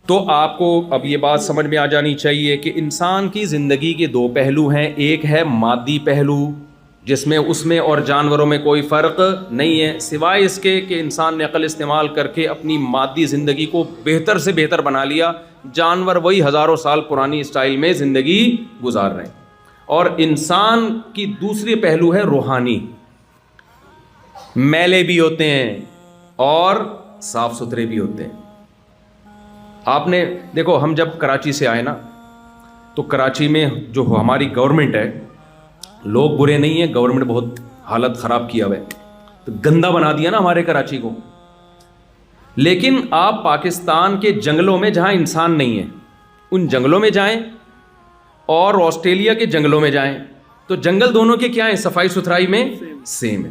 تو آپ کو اب یہ بات سمجھ میں آ جانی چاہیے کہ انسان کی زندگی کے دو پہلو ہیں. ایک ہے مادی پہلو جس میں اس میں اور جانوروں میں کوئی فرق نہیں ہے سوائے اس کے کہ انسان نے عقل استعمال کر کے اپنی مادی زندگی کو بہتر سے بہتر بنا لیا. جانور وہی ہزاروں سال پرانی اسٹائل میں زندگی گزار رہے ہیں. اور انسان کی دوسری پہلو ہے روحانی. میلے بھی ہوتے ہیں اور صاف ستھرے بھی ہوتے ہیں. آپ نے دیکھو ہم جب کراچی سے آئے نا تو کراچی میں جو ہماری گورنمنٹ ہے, لوگ برے نہیں ہیں, گورنمنٹ بہت حالت خراب کیا ہوا ہے, تو گندا بنا دیا نا ہمارے کراچی کو. لیکن آپ پاکستان کے جنگلوں میں جہاں انسان نہیں ہے ان جنگلوں میں جائیں اور آسٹریلیا کے جنگلوں میں جائیں تو جنگل دونوں کے کیا ہیں, صفائی ستھرائی میں سیم ہے.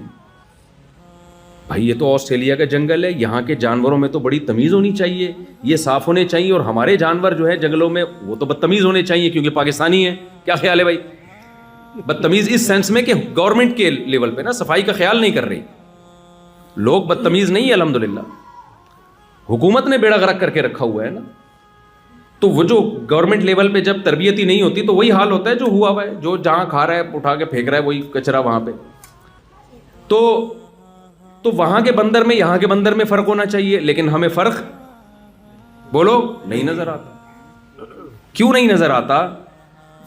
بھائی یہ تو آسٹریلیا کا جنگل ہے, یہاں کے جانوروں میں تو بڑی تمیز ہونی چاہیے, یہ صاف ہونے چاہیے, اور ہمارے جانور جو ہے جنگلوں میں وہ تو بدتمیز ہونے چاہیے کیونکہ پاکستانی ہے. کیا خیال ہے بھائی؟ بدتمیز اس سینس میں کہ گورنمنٹ کے لیول پہ نا صفائی کا خیال نہیں کر رہی. لوگ بدتمیز نہیں ہے الحمدللہ, حکومت نے بیڑا غرق کر کے رکھا ہوا ہے نا. تو وہ جو گورنمنٹ لیول پہ جب تربیت ہی نہیں ہوتی تو وہی حال ہوتا ہے جو ہوا ہوا ہے, جو جہاں کھا رہا ہے اٹھا کے پھینک رہا ہے وہی کچرا وہاں پہ. تو وہاں کے بندر میں یہاں کے بندر میں فرق ہونا چاہیے, لیکن ہمیں فرق بولو نہیں نظر آتا. کیوں نہیں نظر آتا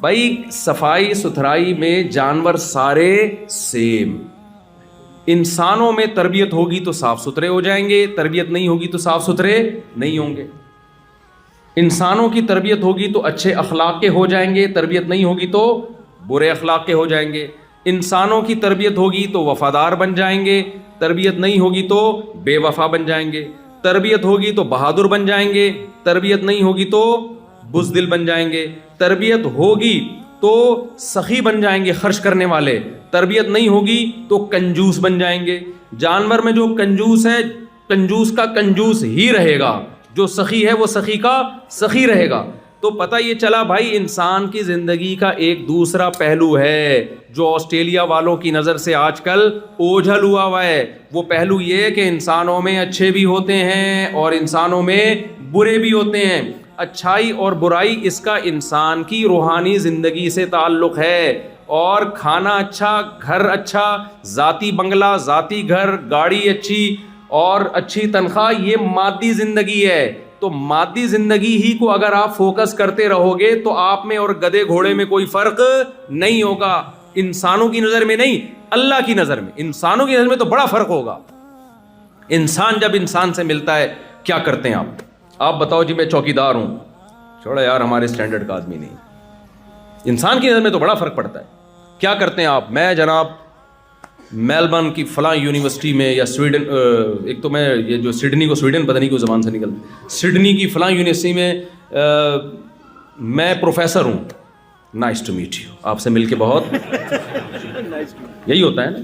بھائی؟ صفائی ستھرائی میں جانور سارے سیم. انسانوں میں تربیت ہوگی تو صاف ستھرے ہو جائیں گے, تربیت نہیں ہوگی تو صاف ستھرے نہیں ہوں گے. انسانوں کی تربیت ہوگی تو اچھے اخلاق کے ہو جائیں گے, تربیت نہیں ہوگی تو برے اخلاق کے ہو جائیں گے. انسانوں کی تربیت ہوگی تو وفادار بن جائیں گے, تربیت نہیں ہوگی تو بے وفا بن جائیں گے. تربیت ہوگی تو بہادر بن جائیں گے, تربیت نہیں ہوگی تو بزدل بن جائیں گے. تربیت ہوگی تو سخی بن جائیں گے, خرچ کرنے والے. تربیت نہیں ہوگی تو کنجوس بن جائیں گے. جانور میں جو کنجوس ہے کنجوس کا کنجوس ہی رہے گا, جو سخی ہے وہ سخی کا سخی رہے گا. تو پتہ یہ چلا بھائی انسان کی زندگی کا ایک دوسرا پہلو ہے جو آسٹریلیا والوں کی نظر سے آج کل اوجھل ہوا ہے. وہ پہلو یہ کہ انسانوں میں اچھے بھی ہوتے ہیں اور انسانوں میں برے بھی ہوتے ہیں. اچھائی اور برائی اس کا انسان کی روحانی زندگی سے تعلق ہے. اور کھانا اچھا, گھر اچھا, ذاتی بنگلہ, ذاتی گھر, گاڑی اچھی اور اچھی تنخواہ, یہ مادی زندگی ہے. تو مادی زندگی ہی کو اگر آپ فوکس کرتے رہو گے تو آپ میں اور گدھے گھوڑے میں کوئی فرق نہیں ہوگا. انسانوں کی نظر میں نہیں, اللہ کی نظر میں. انسانوں کی نظر میں تو بڑا فرق ہوگا. انسان جب انسان سے ملتا ہے کیا کرتے ہیں آپ بتاؤ جی میں چوکیدار ہوں, چھوڑا یار ہمارے سٹینڈرڈ کا آدمی نہیں. انسان کی نظر میں تو بڑا فرق پڑتا ہے. کیا کرتے ہیں آپ؟ میں جناب میلبرن کی فلاں یونیورسٹی میں, یا سویڈن, ایک تو میں یہ جو سڈنی کو سویڈن پتہ نہیں کیوں زبان سے نکل, سڈنی کی فلاں یونیورسٹی میں میں پروفیسر ہوں. نائس ٹو میٹ یو, آپ سے مل کے بہت یہی ہوتا ہے نا.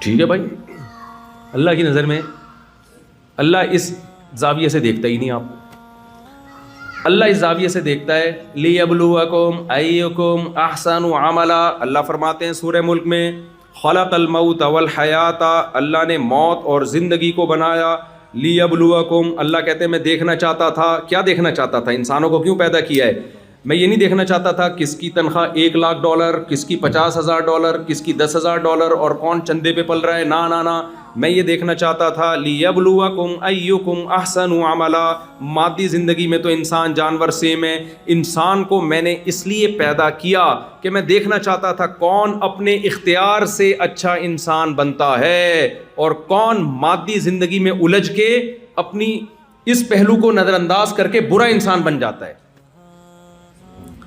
ٹھیک ہے بھائی, اللہ کی نظر میں اللہ اس زاویے سے دیکھتا ہی نہیں آپ کو. اللہ اس زاویے سے دیکھتا ہے لِيَبْلُوَكُمْ أَيُّكُمْ أَحْسَنُ عَمَلًا. اللہ فرماتے ہیں سورہ ملک میں خَلَقَ الْمَوْتَ وَالْحَيَاةَ, اللہ نے موت اور زندگی کو بنایا. لِيَبْلُوَكُمْ, اللہ کہتے ہیں میں دیکھنا چاہتا تھا. کیا دیکھنا چاہتا تھا؟ انسانوں کو کیوں پیدا کیا ہے؟ میں یہ نہیں دیکھنا چاہتا تھا کس کی تنخواہ $1,00,000, کس کی $50,000, کس کی $10,000 اور کون چندے پہ پل رہا ہے. نا, میں یہ دیکھنا چاہتا تھا لِيَبْلُوَكُمْ أَيُّكُمْ أَحْسَنُ عَمَلًا. مادی زندگی میں تو انسان جانور سیم ہے. انسان کو میں نے اس لیے پیدا کیا کہ میں دیکھنا چاہتا تھا کون اپنے اختیار سے اچھا انسان بنتا ہے اور کون مادی زندگی میں الجھ کے اپنی اس پہلو کو نظر انداز کر کے برا انسان بن جاتا ہے.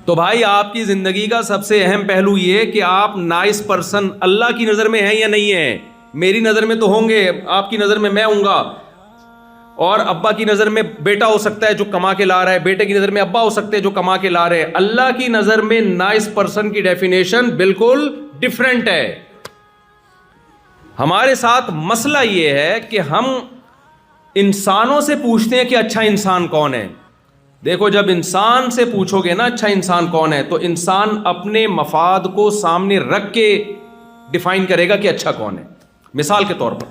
تو بھائی آپ کی زندگی کا سب سے اہم پہلو یہ کہ آپ نائس پرسن اللہ کی نظر میں ہیں یا نہیں ہیں. میری نظر میں تو ہوں گے, آپ کی نظر میں میں ہوں گا, اور ابا کی نظر میں بیٹا ہو سکتا ہے جو کما کے لا رہا ہے, بیٹے کی نظر میں ابا ہو سکتے ہیں جو کما کے لا رہے ہیں. اللہ کی نظر میں نائس پرسن کی ڈیفینیشن بالکل ڈیفرنٹ ہے. ہمارے ساتھ مسئلہ یہ ہے کہ ہم انسانوں سے پوچھتے ہیں کہ اچھا انسان کون ہے. دیکھو جب انسان سے پوچھو گے نا اچھا انسان کون ہے, تو انسان اپنے مفاد کو سامنے رکھ کے ڈیفائن کرے گا کہ اچھا کون ہے. مثال کے طور پر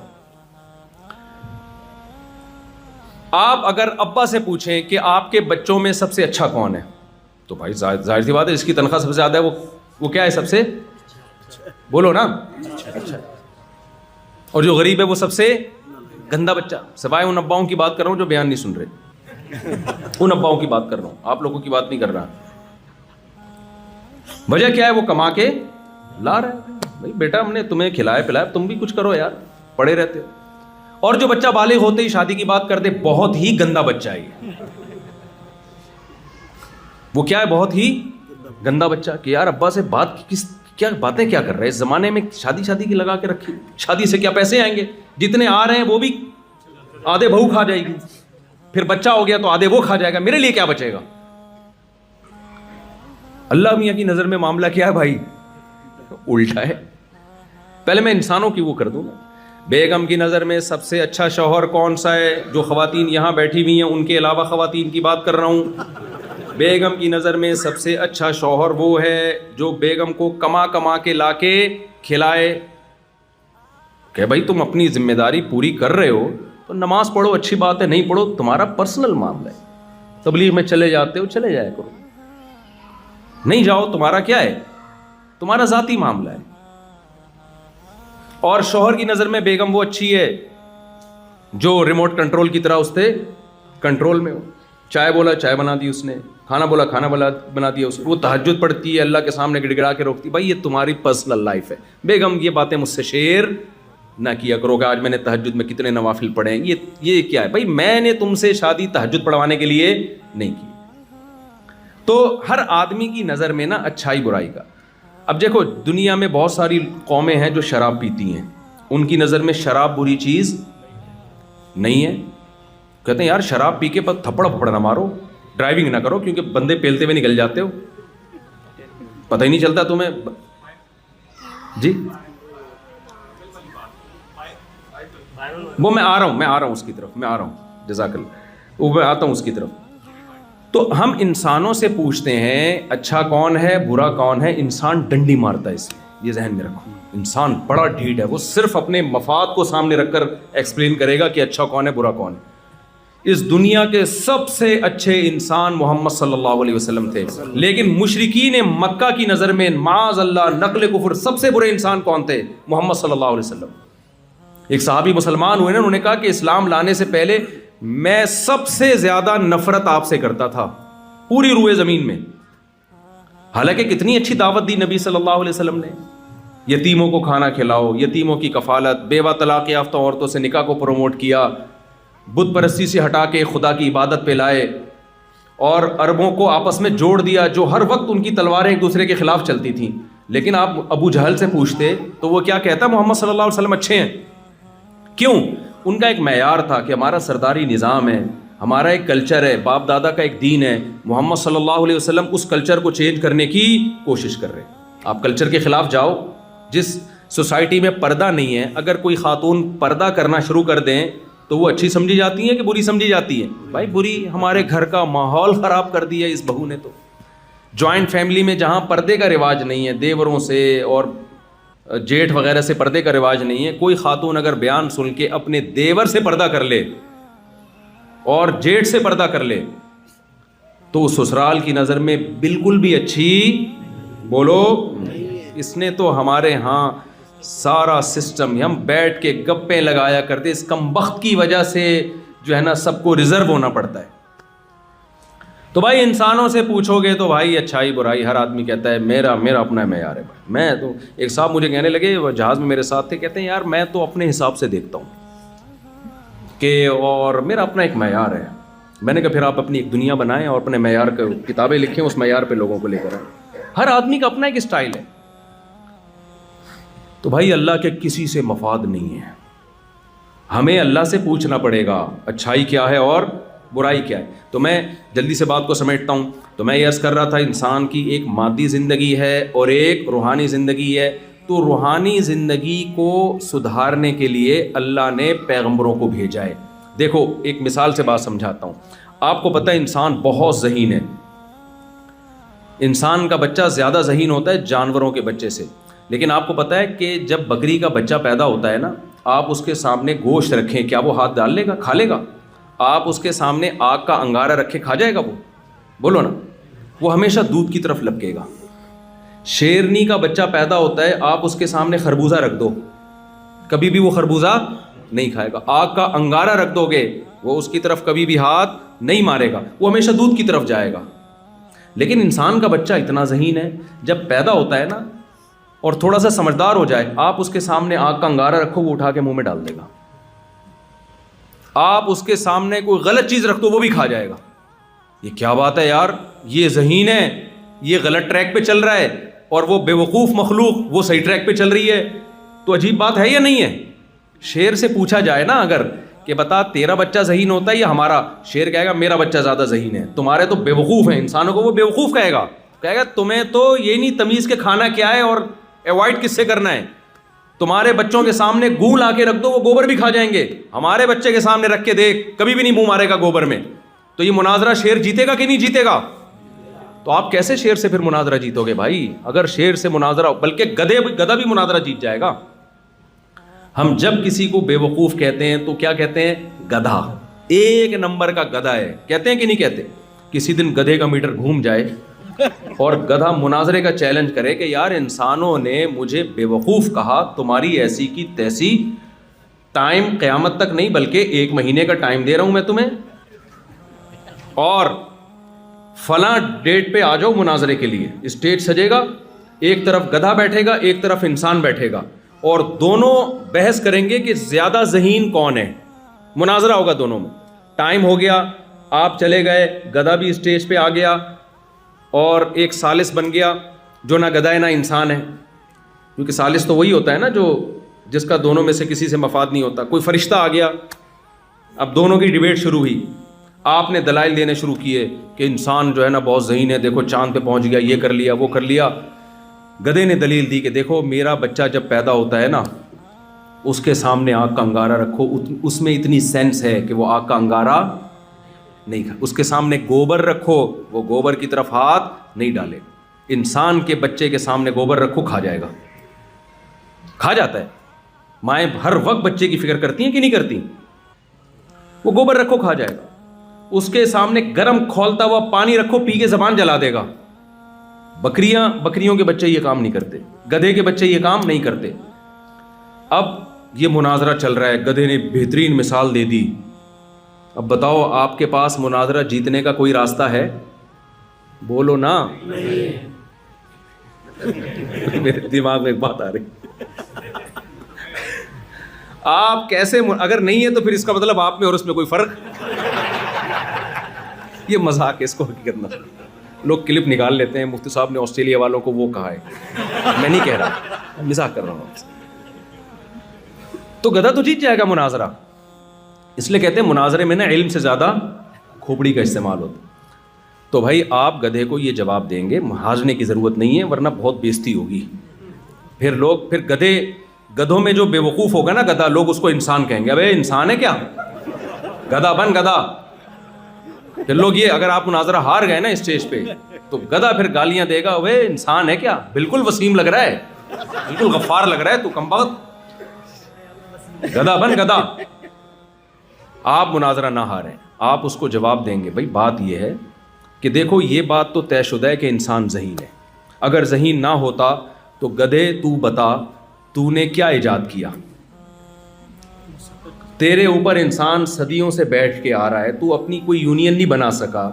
آپ اگر ابا سے پوچھیں کہ آپ کے بچوں میں سب سے اچھا کون ہے، تو بھائی ظاہر سی بات ہے جس کی تنخواہ سب سے زیادہ ہے وہ کیا ہے، سب سے بولو نا اچھا، اور جو غریب ہے وہ سب سے گندا بچہ. سوائے ان اباؤں کی بات کر رہا ہوں جو بیان نہیں سن رہے، ان اباؤں کی بات کر رہا ہوں، آپ لوگوں کی بات نہیں کر رہا. وجہ کیا ہے؟ وہ کما کے لا رہا ہے. بھائی بیٹا ہم نے تمہیں کھلایا پلایا، تم بھی کچھ کرو یار، پڑے رہتے ہو. اور جو بچہ بالغ ہوتے ہی شادی کی بات کرتے، بہت ہی گندا بچہ ہے یہ. وہ کیا ہے؟ بہت ہی گندا بچہ. کہ یار ابا سے کیا باتیں کیا کر رہے ہیں اس زمانے میں، شادی کی لگا کے رکھی. شادی سے کیا پیسے آئیں گے؟ جتنے آ رہے ہیں وہ بھی آدھے بہو کھا جائے گی، پھر بچہ ہو گیا تو آدھے وہ کھا جائے گا، میرے لیے کیا بچے گا؟ اللہ میاں کی نظر میں معاملہ کیا ہے بھائی؟ الٹا ہے. پہلے میں انسانوں کی وہ کر دوں. بیگم کی نظر میں سب سے اچھا شوہر کون سا ہے؟ جو خواتین یہاں بیٹھی ہوئی ہیں ان کے علاوہ خواتین کی بات کر رہا ہوں. بیگم کی نظر میں سب سے اچھا شوہر وہ ہے جو بیگم کو کما کے لا کے کھلائے. کہ بھائی تم اپنی ذمہ داری پوری کر رہے ہو تو نماز پڑھو، اچھی بات ہے، نہیں پڑھو تمہارا پرسنل معاملہ ہے. تبلیغ میں چلے جاتے ہو چلے جایا کرو، نہیں جاؤ تمہارا کیا ہے، تمہارا ذاتی معاملہ ہے. اور شوہر کی نظر میں بیگم وہ اچھی ہے جو ریموٹ کنٹرول کی طرح اس سے کنٹرول میں ہو. چائے بولا چائے بنا دی اس نے، کھانا بولا کھانا بنا دیا اس نے. وہ تہجد پڑھتی ہے، اللہ کے سامنے گڑ گڑا کے روکتی. بھائی یہ تمہاری پرسنل لائف ہے. بیگم یہ باتیں مجھ سے شیئر نہ کیا کرو کہ آج میں نے تہجد میں کتنے نوافل پڑھے ہیں. یہ کیا ہے بھائی؟ میں نے تم سے شادی تہجد پڑھوانے کے لیے نہیں کی. تو ہر آدمی کی نظر میں نا اچھائی برائی کا. اب دیکھو دنیا میں بہت ساری قومیں ہیں جو شراب پیتی ہیں، ان کی نظر میں شراب بری چیز نہیں ہے. کہتے ہیں یار شراب پی کے بس تھپڑ پھپڑ نہ مارو، ڈرائیونگ نہ کرو کیونکہ بندے پیلتے ہوئے نکل جاتے ہو، پتہ ہی نہیں چلتا تمہیں. جی وہ میں آ رہا ہوں اس کی طرف، میں آ رہا ہوں، جزاک اللہ، وہ میں آتا ہوں اس کی طرف. تو ہم انسانوں سے پوچھتے ہیں اچھا کون ہے برا کون ہے. انسان ڈنڈی مارتا ہے، اس لیے یہ ذہن میں رکھو. انسان بڑا ڈھیٹ ہے، وہ صرف اپنے مفاد کو سامنے رکھ کر ایکسپلین کرے گا کہ اچھا کون ہے برا کون ہے. اس دنیا کے سب سے اچھے انسان محمد صلی اللہ علیہ وسلم تھے، لیکن مشرکین مکہ کی نظر میں معاذ اللہ نقل کفر سب سے برے انسان کون تھے؟ محمد صلی اللہ علیہ وسلم. ایک صحابی مسلمان ہوئے نا، انہوں نے کہا کہ اسلام لانے سے پہلے میں سب سے زیادہ نفرت آپ سے کرتا تھا پوری روئے زمین میں. حالانکہ کتنی اچھی دعوت دی نبی صلی اللہ علیہ وسلم نے. یتیموں کو کھانا کھلاؤ، یتیموں کی کفالت، بیوہ طلاق یافتہ عورتوں سے نکاح کو پروموٹ کیا، بت پرستی سے ہٹا کے خدا کی عبادت پہ لائے، اور عربوں کو آپس میں جوڑ دیا جو ہر وقت ان کی تلواریں ایک دوسرے کے خلاف چلتی تھیں. لیکن آپ ابو جہل سے پوچھتے تو وہ کیا کہتا؟ محمد صلی اللہ علیہ وسلم اچھے ہیں. کیوں؟ ان کا ایک معیار تھا کہ ہمارا سرداری نظام ہے، ہمارا ایک کلچر ہے، باپ دادا کا ایک دین ہے. محمد صلی اللہ علیہ وسلم اس کلچر کو چینج کرنے کی کوشش کر رہے ہیں. آپ کلچر کے خلاف جاؤ. جس سوسائٹی میں پردہ نہیں ہے، اگر کوئی خاتون پردہ کرنا شروع کر دیں تو وہ اچھی سمجھی جاتی ہیں کہ بری سمجھی جاتی ہے؟ بھائی بری. ہمارے گھر کا ماحول خراب کر دیا اس بہو نے. تو جوائنٹ فیملی میں جہاں پردے کا رواج نہیں ہے، دیوروں سے اور جیٹھ وغیرہ سے پردے کا رواج نہیں ہے، کوئی خاتون اگر بیان سن کے اپنے دیور سے پردہ کر لے اور جیٹھ سے پردہ کر لے تو سسرال کی نظر میں بالکل بھی اچھی بولو. اس نے تو ہمارے ہاں سارا سسٹم ہم بیٹھ کے گپیں لگایا کرتے، اس کم بخت کی وجہ سے جو ہے نا سب کو ریزرو ہونا پڑتا ہے. تو بھائی انسانوں سے پوچھو گے تو بھائی اچھائی برائی ہر آدمی کہتا ہے میرا اپنا معیار ہے. بھائی میں تو ایک صاحب مجھے کہنے لگے، وہ جہاز میں میرے ساتھ تھے، کہتے ہیں یار میں تو اپنے حساب سے دیکھتا ہوں کہ اور میرا اپنا ایک معیار ہے. میں نے کہا پھر آپ اپنی ایک دنیا بنائیں اور اپنے معیار کا کتابیں لکھیں، اس معیار پہ لوگوں کو لے کر آئیں. ہر آدمی کا اپنا ایک اسٹائل ہے. تو بھائی اللہ کے کسی سے مفاد نہیں ہے، ہمیں اللہ سے پوچھنا پڑے گا اچھائی کیا ہے اور برائی کیا ہے. تو میں جلدی سے بات کو سمیٹتا ہوں. تو میں یہ عرض کر رہا تھا انسان کی ایک مادی زندگی ہے اور ایک روحانی زندگی ہے. تو روحانی زندگی کو سدھارنے کے لیے اللہ نے پیغمبروں کو بھیجا ہے. دیکھو ایک مثال سے بات سمجھاتا ہوں. آپ کو پتہ ہے انسان بہت ذہین ہے. انسان کا بچہ زیادہ ذہین ہوتا ہے جانوروں کے بچے سے. لیکن آپ کو پتہ ہے کہ جب بکری کا بچہ پیدا ہوتا ہے نا، آپ اس کے سامنے گوشت رکھیں، کیا وہ ہاتھ ڈال لے گا؟ کھا لے گا؟ آپ اس کے سامنے آگ کا انگارہ رکھے کھا جائے گا وہ؟ بولو نا. وہ ہمیشہ دودھ کی طرف لپکے گا. شیرنی کا بچہ پیدا ہوتا ہے, آپ اس کے سامنے خربوزہ رکھ دو, کبھی بھی وہ خربوزہ نہیں کھائے گا. آگ کا انگارہ رکھ دو گے, وہ اس کی طرف کبھی بھی ہاتھ نہیں مارے گا, وہ ہمیشہ دودھ کی طرف جائے گا. لیکن انسان کا بچہ اتنا ذہین ہے, جب پیدا ہوتا ہے نا اور تھوڑا سا سمجھدار ہو جائے, آپ اس کے سامنے آگ کا انگارہ رکھو, وہ اٹھا کے منہ میں ڈال دے گا. آپ اس کے سامنے کوئی غلط چیز رکھ دو, وہ بھی کھا جائے گا. یہ کیا بات ہے یار, یہ ذہین ہے, یہ غلط ٹریک پہ چل رہا ہے, اور وہ بے وقوف مخلوق وہ صحیح ٹریک پہ چل رہی ہے. تو عجیب بات ہے یا نہیں ہے؟ شیر سے پوچھا جائے نا اگر کہ بتا تیرا بچہ ذہین ہوتا ہے یا ہمارا, شیر کہے گا میرا بچہ زیادہ ذہین ہے, تمہارے تو بے وقوف ہیں. انسانوں کو وہ بے وقوف کہے گا تمہیں تو یہ نہیں تمیز کے کھانا کیا ہے اور ایوائڈ کس سے کرنا ہے. تمہارے بچوں کے سامنے گوں لا کے رکھ دو, وہ گوبر بھی کھا جائیں گے. ہمارے بچے کے سامنے رکھ کے دیکھ, کبھی بھی نہیں منہ مارے گا گوبر میں. تو یہ مناظرہ شیر جیتے گا کہ نہیں جیتے گا؟ تو آپ کیسے شیر سے پھر مناظرہ جیتو گے بھائی؟ اگر شیر سے مناظرہ, بلکہ گدھا بھی مناظرہ جیت جائے گا. ہم جب کسی کو بے وقوف کہتے ہیں تو کیا کہتے ہیں؟ گدھا, ایک نمبر کا گدھا ہے, کہتے ہیں کہ نہیں کہتے؟ کسی دن گدھے کا میٹر گھوم جائے اور گدھا مناظرے کا چیلنج کرے کہ یار انسانوں نے مجھے بے وقوف کہا, تمہاری ایسی کی تیسی, ٹائم قیامت تک نہیں بلکہ 1 مہینے کا ٹائم دے رہا ہوں میں تمہیں, اور فلاں ڈیٹ پہ آ جاؤ مناظرے کے لیے. اسٹیج سجے گا, ایک طرف گدھا بیٹھے گا, ایک طرف انسان بیٹھے گا, اور دونوں بحث کریں گے کہ زیادہ ذہین کون ہے. مناظرہ ہوگا دونوں میں. ٹائم ہو گیا, آپ چلے گئے, گدھا بھی اسٹیج پہ آ گیا اور ایک ثالث بن گیا جو نہ گدھا ہے نہ انسان ہے, کیونکہ ثالث تو وہی ہوتا ہے نا جو جس کا دونوں میں سے کسی سے مفاد نہیں ہوتا. کوئی فرشتہ آ گیا, اب دونوں کی ڈیبیٹ شروع ہوئی. آپ نے دلائل دینے شروع کیے کہ انسان جو ہے نا بہت ذہین ہے, دیکھو چاند پہ پہنچ گیا, یہ کر لیا وہ کر لیا. گدھے نے دلیل دی کہ دیکھو میرا بچہ جب پیدا ہوتا ہے نا, اس کے سامنے آگ کا انگارہ رکھو, اس میں اتنی سینس ہے کہ وہ آگ کا انگارہ نہیں کھا. اس کے سامنے گوبر رکھو, وہ گوبر کی طرف ہاتھ نہیں ڈالے. انسان کے بچے کے سامنے گوبر رکھو, کھا جائے گا, کھا جاتا ہے. مائیں ہر وقت بچے کی فکر کرتی ہیں کہ نہیں کرتی؟ وہ گوبر رکھو, کھا جائے گا. اس کے سامنے گرم کھولتا ہوا پانی رکھو, پی کے زبان جلا دے گا. بکریوں کے بچے یہ کام نہیں کرتے, گدھے کے بچے یہ کام نہیں کرتے. اب یہ مناظرہ چل رہا ہے, گدھے نے بہترین مثال دے دی. اب بتاؤ آپ کے پاس مناظرہ جیتنے کا کوئی راستہ ہے؟ بولو نا. میرے دماغ میں ایک بات آ رہی, آپ کیسے, اگر نہیں ہے تو پھر اس کا مطلب آپ میں اور اس میں کوئی فرق. یہ مذاق ہے, اس کو حقیقت نہ. لوگ کلپ نکال لیتے ہیں, مفتی صاحب نے آسٹریلیا والوں کو وہ کہا ہے, میں نہیں کہہ رہا, مذاق کر رہا ہوں. تو گدھا تو جیت جائے گا مناظرہ. اس لیے کہتے ہیں مناظرے میں نا علم سے زیادہ کھوپڑی کا استعمال ہوتا. تو بھائی آپ گدھے کو یہ جواب دیں گے, ہارنے کی ضرورت نہیں ہے ورنہ بہت بےزتی ہوگی. پھر گدھوں میں جو بے وقوف ہوگا نا گدھا, لوگ اس کو انسان کہیں گے. ابے انسان ہے کیا, گدھا بن گدھا. پھر لوگ یہ, اگر آپ مناظرہ ہار گئے نا اسٹیج پہ تو گدھا پھر گالیاں دے گا, اوے انسان ہے کیا, بالکل وسیم لگ رہا ہے, بالکل غفار لگ رہا ہے, تو کمبخت, گدھا بن گدھا. آپ مناظرہ نہ ہاریں, آپ اس کو جواب دیں گے. بھائی بات یہ ہے کہ دیکھو یہ بات تو طے شدہ ہے کہ انسان ذہین ہے. اگر ذہین نہ ہوتا تو گدھے تو بتا تو نے کیا ایجاد کیا؟ تیرے اوپر انسان صدیوں سے بیٹھ کے آ رہا ہے, تو اپنی کوئی یونین نہیں بنا سکا,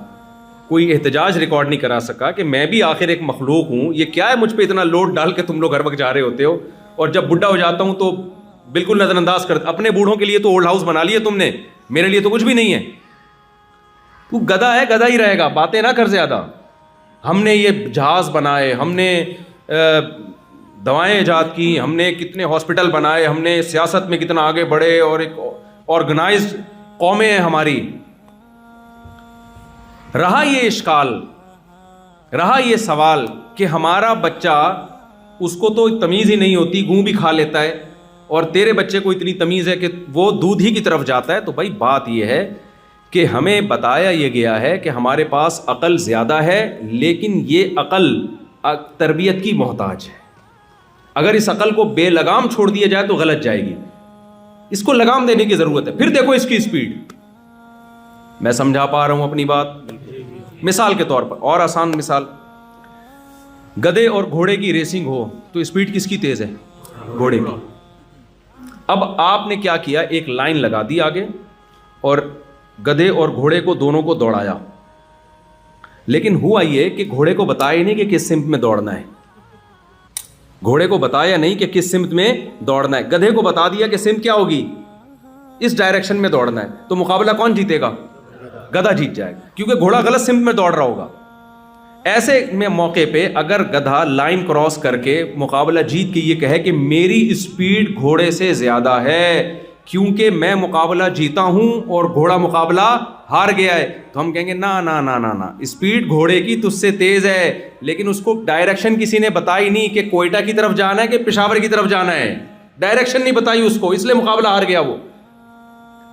کوئی احتجاج ریکارڈ نہیں کرا سکا کہ میں بھی آخر ایک مخلوق ہوں, یہ کیا ہے مجھ پہ اتنا لوڈ ڈال کے تم لوگ ہر وقت جا رہے ہوتے ہو, اور جب بڈھا ہو جاتا ہوں تو بالکل نظر انداز کر. اپنے بوڑھوں کے لیے تو اولڈ ہاؤس بنا لیے تم نے, میرے لیے تو کچھ بھی نہیں ہے. تو گدھا ہے, گدھا ہی رہے گا, باتیں نہ کر زیادہ. ہم نے یہ جہاز بنائے, ہم نے دوائیں ایجاد کی, ہم نے کتنے ہاسپٹل بنائے, ہم نے سیاست میں کتنا آگے بڑھے, اور ایک آرگنائزڈ قومیں ہیں ہماری. رہا یہ اشکال, رہا یہ سوال کہ ہمارا بچہ, اس کو تو تمیز ہی نہیں ہوتی, گوں بھی کھا لیتا ہے, اور تیرے بچے کو اتنی تمیز ہے کہ وہ دودھ ہی کی طرف جاتا ہے. تو بھائی بات یہ ہے کہ ہمیں بتایا یہ گیا ہے کہ ہمارے پاس عقل زیادہ ہے, لیکن یہ عقل تربیت کی محتاج ہے. اگر اس عقل کو بے لگام چھوڑ دیا جائے تو غلط جائے گی. اس کو لگام دینے کی ضرورت ہے. پھر دیکھو اس کی اسپیڈ, میں سمجھا پا رہا ہوں اپنی بات؟ مثال کے طور پر اور آسان مثال، گدھے اور گھوڑے کی ریسنگ ہو تو اسپیڈ کس کی تیز ہے؟ گھوڑے کی۔ اب آپ نے کیا کیا، ایک لائن لگا دی آگے اور گدھے اور گھوڑے کو دونوں کو دوڑایا، لیکن ہوا یہ کہ گھوڑے کو بتایا نہیں کہ کس سمت میں دوڑنا ہے، گھوڑے کو بتایا نہیں کہ کس سمت میں دوڑنا ہے، گدھے کو بتا دیا کہ سمت کیا ہوگی، اس ڈائریکشن میں دوڑنا ہے، تو مقابلہ کون جیتے گا؟ گدھا جیت جائے گا، کیونکہ گھوڑا غلط سمت میں دوڑ رہا ہوگا۔ ایسے میں موقع پہ اگر گدھا لائن کراس کر کے مقابلہ جیت کے یہ کہے کہ میری اسپیڈ گھوڑے سے زیادہ ہے کیونکہ میں مقابلہ جیتا ہوں اور گھوڑا مقابلہ ہار گیا ہے، تو ہم کہیں گے نا نا نا نا نا، اسپیڈ گھوڑے کی تجھ سے تیز ہے، لیکن اس کو ڈائریکشن کسی نے بتائی نہیں کہ کوئٹہ کی طرف جانا ہے کہ پشاور کی طرف جانا ہے، ڈائریکشن نہیں بتائی اس کو، اس لیے مقابلہ ہار گیا وہ۔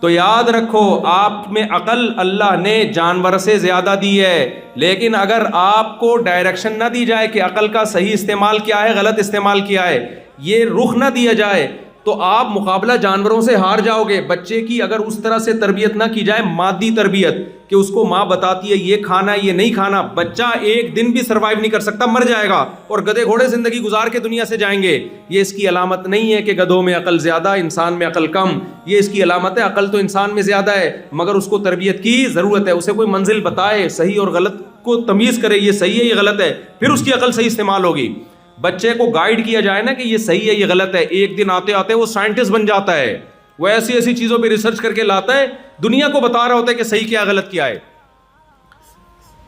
تو یاد رکھو، آپ میں عقل اللہ نے جانور سے زیادہ دی ہے، لیکن اگر آپ کو ڈائریکشن نہ دی جائے کہ عقل کا صحیح استعمال کیا ہے، غلط استعمال کیا ہے، یہ رخ نہ دیا جائے تو آپ مقابلہ جانوروں سے ہار جاؤ گے۔ بچے کی اگر اس طرح سے تربیت نہ کی جائے، مادی تربیت، کہ اس کو ماں بتاتی ہے یہ کھانا یہ نہیں کھانا، بچہ ایک دن بھی سروائیو نہیں کر سکتا، مر جائے گا، اور گدھے گھوڑے زندگی گزار کے دنیا سے جائیں گے۔ یہ اس کی علامت نہیں ہے کہ گدھوں میں عقل زیادہ، انسان میں عقل کم، یہ اس کی علامت ہے عقل تو انسان میں زیادہ ہے، مگر اس کو تربیت کی ضرورت ہے، اسے کوئی منزل بتائے، صحیح اور غلط کو تمیز کرے، یہ صحیح ہے یہ غلط ہے، پھر اس کی عقل صحیح استعمال ہوگی۔ بچے کو گائیڈ کیا جائے نا کہ یہ صحیح ہے یہ غلط ہے، ایک دن آتے آتے وہ سائنٹسٹ بن جاتا ہے، وہ ایسی ایسی چیزوں پہ ریسرچ کر کے لاتا ہے، دنیا کو بتا رہا ہوتا ہے کہ صحیح کیا غلط کیا ہے۔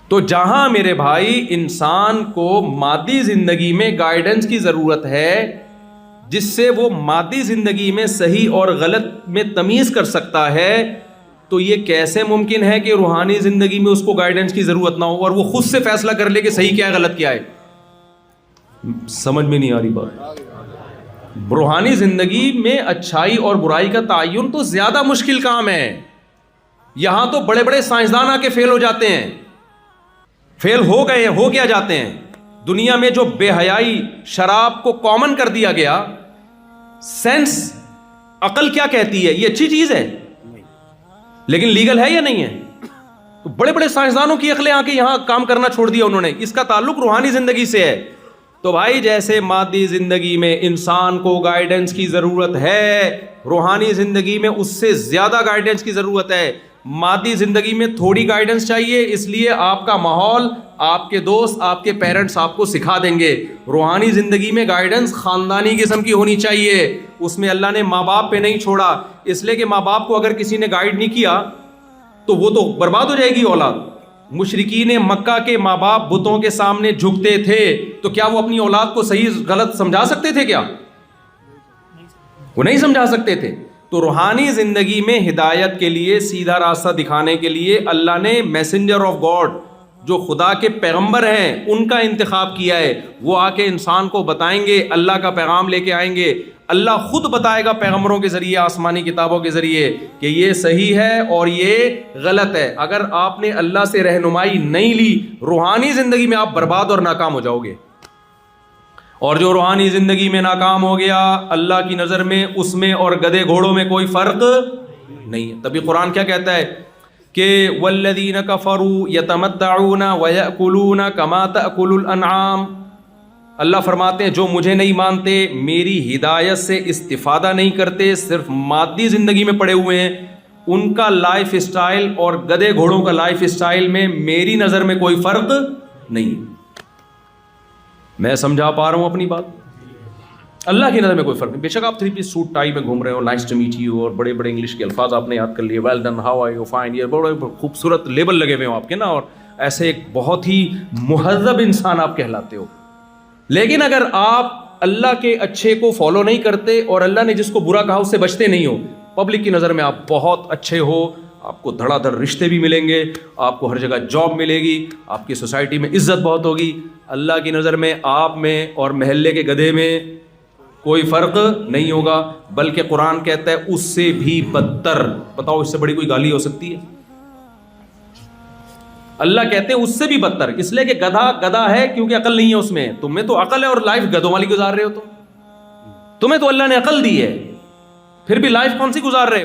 تو جہاں میرے بھائی انسان کو مادی زندگی میں گائیڈنس کی ضرورت ہے جس سے وہ مادی زندگی میں صحیح اور غلط میں تمیز کر سکتا ہے، تو یہ کیسے ممکن ہے کہ روحانی زندگی میں اس کو گائیڈنس کی ضرورت نہ ہو اور وہ خود سے فیصلہ کر لے کہ صحیح کیا ہے غلط کیا ہے؟ سمجھ میں نہیں آ رہی بات۔ روحانی زندگی میں اچھائی اور برائی کا تعین تو زیادہ مشکل کام ہے، یہاں تو بڑے بڑے سائنسدان آ کے فیل ہو جاتے ہیں، فیل ہو گئے ہیں، ہو کیا جاتے ہیں۔ دنیا میں جو بے حیائی شراب کو کامن کر دیا گیا، سینس عقل کیا کہتی ہے یہ اچھی چیز ہے لیکن لیگل ہے یا نہیں ہے؟ تو بڑے بڑے سائنسدانوں کی عقلیں آ کے یہاں کام کرنا چھوڑ دیا انہوں نے، اس کا تعلق روحانی زندگی سے ہے۔ تو بھائی جیسے مادی زندگی میں انسان کو گائیڈنس کی ضرورت ہے، روحانی زندگی میں اس سے زیادہ گائیڈنس کی ضرورت ہے۔ مادی زندگی میں تھوڑی گائیڈنس چاہیے، اس لیے آپ کا ماحول، آپ کے دوست، آپ کے پیرنٹس آپ کو سکھا دیں گے۔ روحانی زندگی میں گائیڈنس خاندانی قسم کی ہونی چاہیے، اس میں اللہ نے ماں باپ پہ نہیں چھوڑا، اس لیے کہ ماں باپ کو اگر کسی نے گائیڈ نہیں کیا تو وہ تو برباد ہو جائے گی اولاد۔ مشرکین مکہ کے ماں باپ بتوں کے سامنے جھکتے تھے، تو کیا وہ اپنی اولاد کو صحیح غلط سمجھا سکتے تھے؟ کیا وہ نہیں سمجھا سکتے تھے؟ تو روحانی زندگی میں ہدایت کے لیے، سیدھا راستہ دکھانے کے لیے اللہ نے میسنجر آف گاڈ، جو خدا کے پیغمبر ہیں، ان کا انتخاب کیا ہے۔ وہ آ کے انسان کو بتائیں گے، اللہ کا پیغام لے کے آئیں گے، اللہ خود بتائے گا پیغمبروں کے ذریعے، آسمانی کتابوں کے ذریعے کہ یہ صحیح ہے اور یہ غلط ہے۔ اگر آپ نے اللہ سے رہنمائی نہیں لی، روحانی زندگی میں آپ برباد اور ناکام ہو جاؤ گے، اور جو روحانی زندگی میں ناکام ہو گیا، اللہ کی نظر میں اس میں اور گدھے گھوڑوں میں کوئی فرق نہیں ہے۔ تبھی قرآن کیا کہتا ہے کہ والذین کفروا یتمتعون ویأکلون کما تأکل الانعام، اللہ فرماتے ہیں جو مجھے نہیں مانتے، میری ہدایت سے استفادہ نہیں کرتے، صرف مادی زندگی میں پڑے ہوئے ہیں، ان کا لائف اسٹائل اور گدھے گھوڑوں کا لائف اسٹائل میں میری نظر میں کوئی فرق نہیں۔ میں سمجھا پا رہا ہوں اپنی بات؟ اللہ کی نظر میں کوئی فرق نہیں۔ بے شک آپ 3 پیس سوٹ ٹائی میں گھوم رہے ہو، نائس ٹو میٹ یو، اور بڑے بڑے انگلش کے الفاظ آپ نے یاد کر لیے، well done, how are you, fine, یہ بڑے خوبصورت لیبل لگے ہوئے ہوں آپ کے نا، اور ایسے ایک بہت ہی مہذب انسان آپ کہلاتے ہو، لیکن اگر آپ اللہ کے اچھے کو فالو نہیں کرتے اور اللہ نے جس کو برا کہا اس سے بچتے نہیں ہو، پبلک کی نظر میں آپ بہت اچھے ہو، آپ کو دھڑا دھڑ رشتے بھی ملیں گے، آپ کو ہر جگہ جاب ملے گی، آپ کی سوسائٹی میں عزت بہت ہوگی، اللہ کی نظر میں آپ میں اور محلے کے گدھے میں کوئی فرق نہیں ہوگا، بلکہ قرآن کہتا ہے اس سے بھی بدتر۔ بتاؤ اس سے بڑی کوئی گالی ہو سکتی ہے؟ اللہ کہتے ہیں اس سے بھی بدتر، اس لیے کہ گدھا گدھا ہے کیونکہ عقل نہیں ہے اس میں، تم میں تو عقل ہے اور لائف گدھوں والی گزار رہے ہو، تمہیں تو اللہ نے عقل دی ہے، پھر بھی لائف کون سی گزار رہے ہو؟